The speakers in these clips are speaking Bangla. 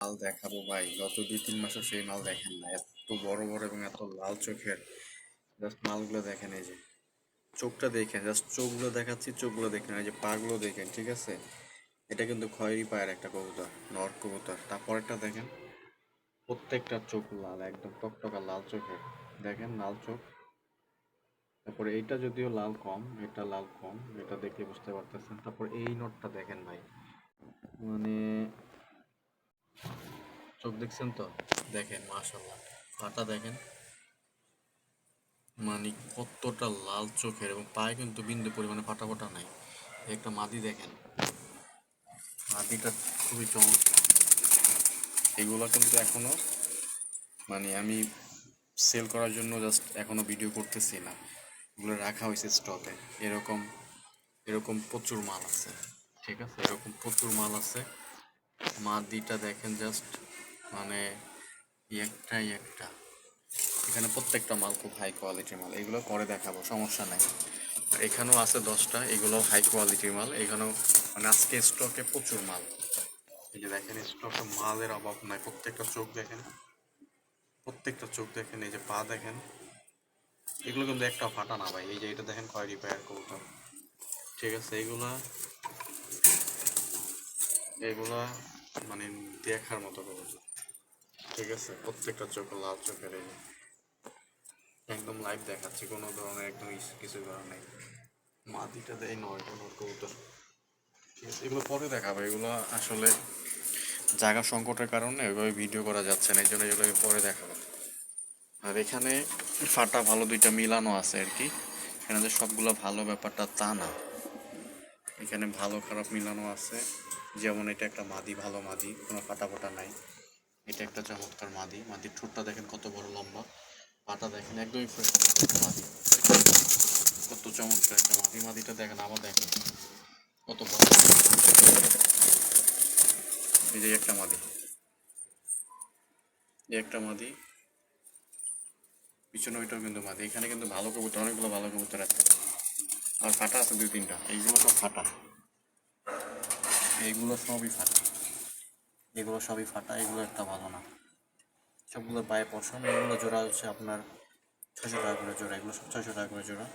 মাল দেখাবো ভাই, গত 2-3 মাসও সেই মাল দেখেন না। এত বড় বড় এবং এত লাল চোখের জাস্ট মালগুলো দেখেন। এই যে চোখটা দেখেন, জাস্ট চোখগুলো দেখাচ্ছি, চোখগুলো দেখেন। এই যে পাগুলো দেখেন, ঠিক আছে। এটা কিন্তু খয়েরি পায়ের একটা কবুতর, নর কবুতর। তারপরেরটা দেখেন, প্রত্যেকটা চোখ লাল, একদম টকটকা লাল চোখের। দেখেন লাল চোখ। তারপরে এইটা যদিও লাল কম, এটা লাল কম, এটা দেখে বুঝতে পারতেছেন। তারপর এই নটটা দেখেন ভাই, মানে চোখ দেখছেন তো, দেখেন মাশাল্লাহ। পাটা দেখেন, মানে কতটা লাল চোখের, এবং পায়ে কিন্তু বিন্দু পরিমাণে ফাটা ফোটা নাই। একটা মাদি দেখেন, মাদিটা খুবই চমৎকার। এগুলো কিন্তু এখনো, মানে আমি সেল করার জন্য জাস্ট এখনো ভিডিও করতেছি না, এগুলো রাখা হয়েছে স্টকে। এরকম এরকম প্রচুর মাল আছে, ঠিক আছে, এরকম প্রচুর মাল আছে। মাদিটা দেখেন জাস্ট, মানে একটাই একটা। এখানে প্রত্যেকটা মাল খুব হাই কোয়ালিটির মাল, এগুলো পরে দেখাবো, সমস্যা নাই। আর এখানেও আছে 10টা, এগুলো হাই কোয়ালিটির মাল। এখানেও মানে আজকে স্টকে প্রচুর মাল। এই যে দেখেন, স্টকে মালের অভাব নাই। প্রত্যেকটা চোখ দেখেন, প্রত্যেকটা চোখ দেখেন। এই যে পা দেখেন, এগুলো কিন্তু একটাও ফাটা না ভাই। এই যে এটা দেখেন, খয়েরি পায়ের কবুতর, ঠিক আছে। এগুলা এগুলা মানে দেখার মতো কবুতর, ঠিক আছে। প্রত্যেকটা চোখ লাল চোখের। এই যে একদম লাইভ দেখাচ্ছি, কোনো ধরনের একদম কিছু করার নেই। মাদিটা দেয় নয় কোনো কবুতর, ঠিক আছে। এগুলো পরে দেখাবো, এগুলো আসলে জায়গা সংকটের কারণে ওইভাবে ভিডিও করা যাচ্ছে না, এই জন্য এগুলোকে পরে দেখাবো। আর এখানে ফাটা ভালো দুইটা মিলানো আছে আর কি। এখানে যে সবগুলো ভালো ব্যাপারটা তা না, এখানে ভালো খারাপ মিলানো আছে। যেমন এটা একটা মাদি, ভালো মাদি, কোনো ফাটা ফোটা নাই। এটা একটা চমৎকার মাদি। মাদির ঠোঁটটা দেখেন কত বড় লম্বা, পাটা দেখেন একদমই ফ্রেশ মাদি, কত চমৎকার একটা মাদি। মাদিটা দেখেন, আবার দেখেন কত বড়। এই যে একটা মাদি, এই একটা মাদি, পিছনে ওইটাও কিন্তু মাদি। এখানে কিন্তু ভালো কবুতর, অনেকগুলো ভালো কবুতর আছে। আর ফাটা আছে 2-3টা, এইগুলো সব ফাটা, এইগুলো সবই ফাটা, এগুলো সবই ফাটা, এগুলো একটা ভালো না। সবগুলো পায়ে পশম। এগুলো জোড়া হচ্ছে আপনার 600 টাকা করে জোড়া, এগুলো সব 600 টাকা করে জোড়া,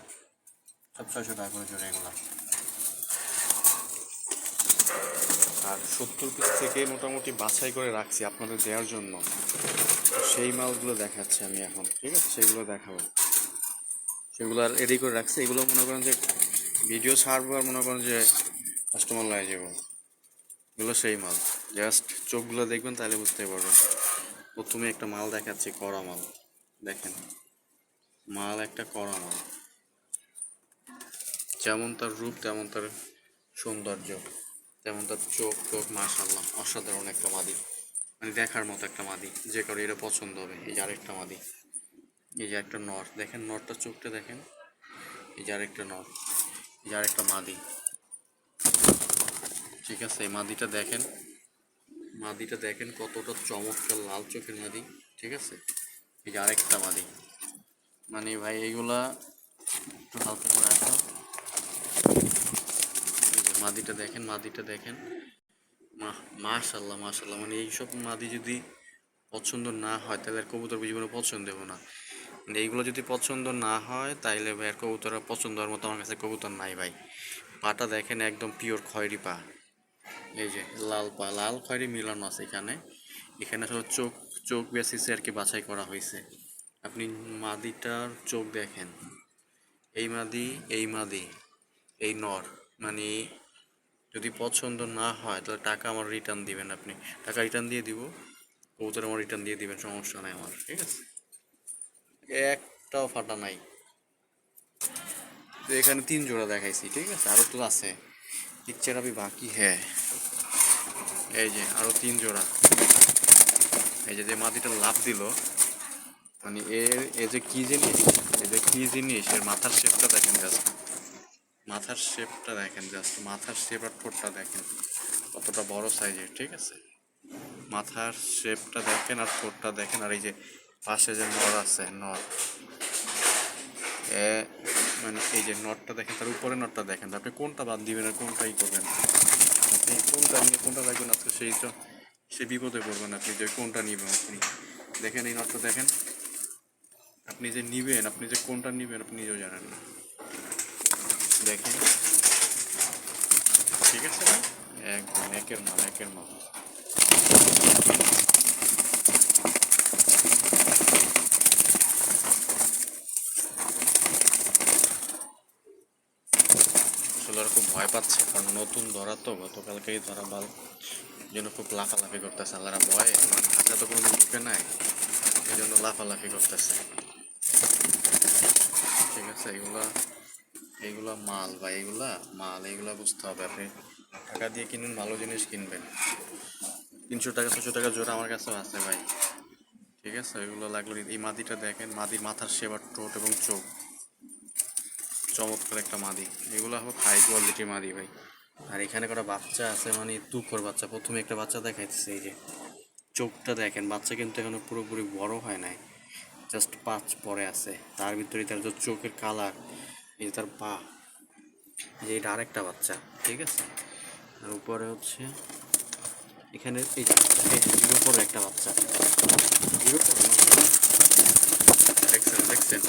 সব 600 টাকা করে জোড়া এগুলো। আর 70 পিস থেকে মোটামুটি বাছাই করে রাখছি আপনাদের দেওয়ার জন্য, সেই মালগুলো দেখাচ্ছি আমি এখন, ঠিক আছে। সেগুলো দেখাবো, সেগুলো আর রেডি করে রাখছি। এগুলো মনে করেন যে ভিডিও ছাড়বো, আর মনে করেন যে কাস্টমার লাগে যাবো, এগুলো সেই মাল। জাস্ট চোখগুলো দেখবেন, তাহলে বুঝতে পারবেন। প্রথমে একটা মাল দেখাচ্ছি, কড়া মাল দেখেন। মাল একটা কড়া মাল, যেমন তার রূপ তেমন তার সৌন্দর্য, তেমন তার চোখ টোক, মাশাআল্লাহ অসাধারণ একটা মাদি, মানে দেখার মতো একটা মাদি, যে কারো এটা পছন্দ হবে। এই যে আরেকটা মাদি, এই যে একটা নর দেখেন, নরটার চোখটা দেখেন। এই যে আরেকটা নর, এই যে আরেকটা মাদি, ঠিক আছে। এই মাদিটা দেখেন, মাদিটা দেখেন কতটা চমৎকার লাল চোখের মাদি, ঠিক আছে। এই যে আরেকটা মাদি, মানে ভাই এইগুলা একটু হালকা করে আসো। এই যে মাদিটা দেখেন, মাদিটা দেখেন, মাশাল্লাহ মাশাল্লাহ। মানে এইসব মাদি যদি পছন্দ না হয়, তাহলে আর কবুতর জীবনে পছন্দ দেবো না। মানে এইগুলো যদি পছন্দ না হয়, তাইলে ভাই আর কবুতর পছন্দ হওয়ার মতো আমার কাছে কবুতর নাই ভাই। পাটা দেখেন, একদম পিওর খয়েরি পা। এই যে লাল পা, লাল খয়েরি মিলানো আছে এখানে। এখানে আসলে চোখ, চোখ বেসিসে আর কি বাছাই করা হয়েছে। আপনি মাদিটার চোখ দেখেন, এই মাদি, এই মাদি, এই নর, মানে যদি পছন্দ না হয় তাহলে টাকা আমার রিটার্ন দিবেন। আপনি টাকা রিটার্ন দিয়ে দিব, কবুতর আমার রিটার্ন দিয়ে দিবেন, সমস্যা নাই আমার, ঠিক আছে। একটাও ফাটা নাই। তো এখানে 3 জোড়া দেখাইছি, ঠিক আছে, আরও তো আছে, পিকচার আমি বাকি, হ্যাঁ। এই যে আরও 3 জোড়া। এই যে মাটিটা লাফ দিল, মানে এ যে কি জিনিস, এ যে কি জিনিস, এর মাথার শেপটা দেখেন জাস্ট, মাথার শেপটা দেখেন জাস্ট, মাথার শেপ আর ঠোঁটটা দেখেন কতটা বড় সাইজের, ঠিক আছে। মাথার শেপটা দেখেন আর ঠোঁটটা দেখেন। আর এই যে পাশে যে নর আছে, নর, এ মানে এই যে নটটা দেখেন, তার উপরে নটটা দেখেন। আপনি কোনটা বাদ দিবেন আর কোনটাই করবেন, আপনি কোনটা নিয়ে কোনটা রাখবেন, আজকে সেই তো সে বিপদে পড়বেন আপনি যে কোনটা নিবেন। আপনি দেখেন এই নটটা দেখেন, আপনি যে নিবেন, আপনি যে কোনটা নিবেন আপনি নিজেও জানেন না। দেখেন, ঠিক আছে না? একদম একের মাল, একের মাল। আসলে ওরা খুব ভয় পাচ্ছে, কারণ নতুন ধরা তো, গতকালকেই ধরা বাল, জন্য খুব লাফালাফি করতেছে। আল্লাহরা ভয়, মানে হাতে তো কোনো ঢুকে নাই, এই জন্য লাফালাফি করতেছে। ঠিক আছে, এগুলা এইগুলা মাল বা এইগুলা মাল, এইগুলা বুঝতে হবে। আপনি টাকা দিয়ে কিনুন, ভালো জিনিস কিনবেন। 300 টাকা 600 টাকা জোড়া আমার কাছেও আছে ভাই। ঠিক আছে, এগুলো লাগলো। এই মাদিটা দেখেন, মাদির মাথার শেবার, ঠোঁট এবং চোখ, চমৎকার একটা মাদি। এগুলো হবে হাই কোয়ালিটির মাদি ভাই। আর এখানে কটা বাচ্চা আছে, মানে তুখোর বাচ্চা। প্রথমে একটা বাচ্চা দেখাইতেছে, এই যে চোখটা দেখেন, বাচ্চা কিন্তু এখনো পুরোপুরি বড় হয় নাই, জাস্ট 5 পরে আছে। তার ভিতরে তার যে চোখের কালার, এই যে তার পা, যে এটা আরেকটা বাচ্চা। ঠিক আছে, আর উপরে হচ্ছে এখানে এই যে এর উপরে একটা বাচ্চা, এর উপরে দেখছেন দেখছেন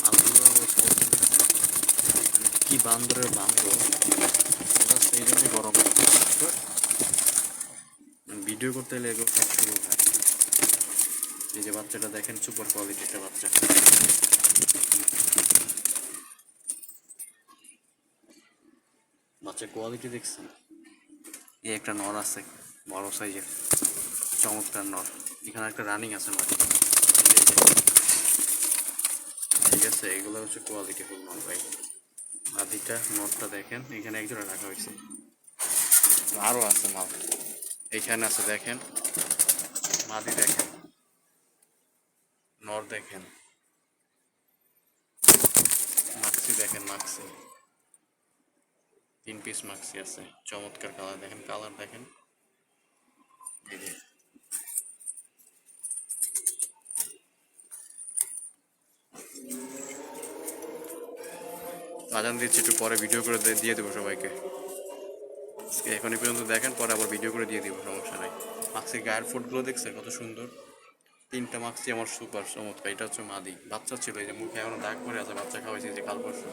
আলগুলো কি বান্দরের বান্দর, এই জন্যই গরম। ভিডিও করতে হলে এগুলো সব শুরু হয়। এই যে বাচ্চাটা দেখেন, সুপার কোয়ালিটি একটা বাচ্চা। বাচ্চার কোয়ালিটি দেখছেন? এই একটা নর আছে বড় সাইজের, চমৎকার নর। এখানে একটা রানিং আছে মাটি। ঠিক আছে, এগুলো হচ্ছে কোয়ালিটি ফুল নর ভাই। মাদিটা নরটা দেখেন, এখানে একজোড়া রাখা হয়েছে, আরও আছে মাল। এইখানে আছে দেখেন, মাদি দেখেন, নর দেখেন, মাক্সি দেখেন, মাক্সি 3 পিস মাক্সি আছে, চমৎকার কালার দেখেন, কালার দেখেন। এই যে আজান দিচ্ছি, একটু পরে ভিডিও করে দিয়ে দেবো সবাইকে। এখনই পর্যন্ত দেখেন, পরে আবার ভিডিও করে দিয়ে দিব, সমস্যা নাই। মাক্সির গায়ের ফুটগুলো দেখছেন কত সুন্দর? 3টা মাক্সি আমার সুপার চমৎকার। এটা হচ্ছে মাদি, বাচ্চা ছিল, এই যে মুখে এখনো দাগ পড়ে আছে, বাচ্চা খাওয়াইছে যে কাল পরশু।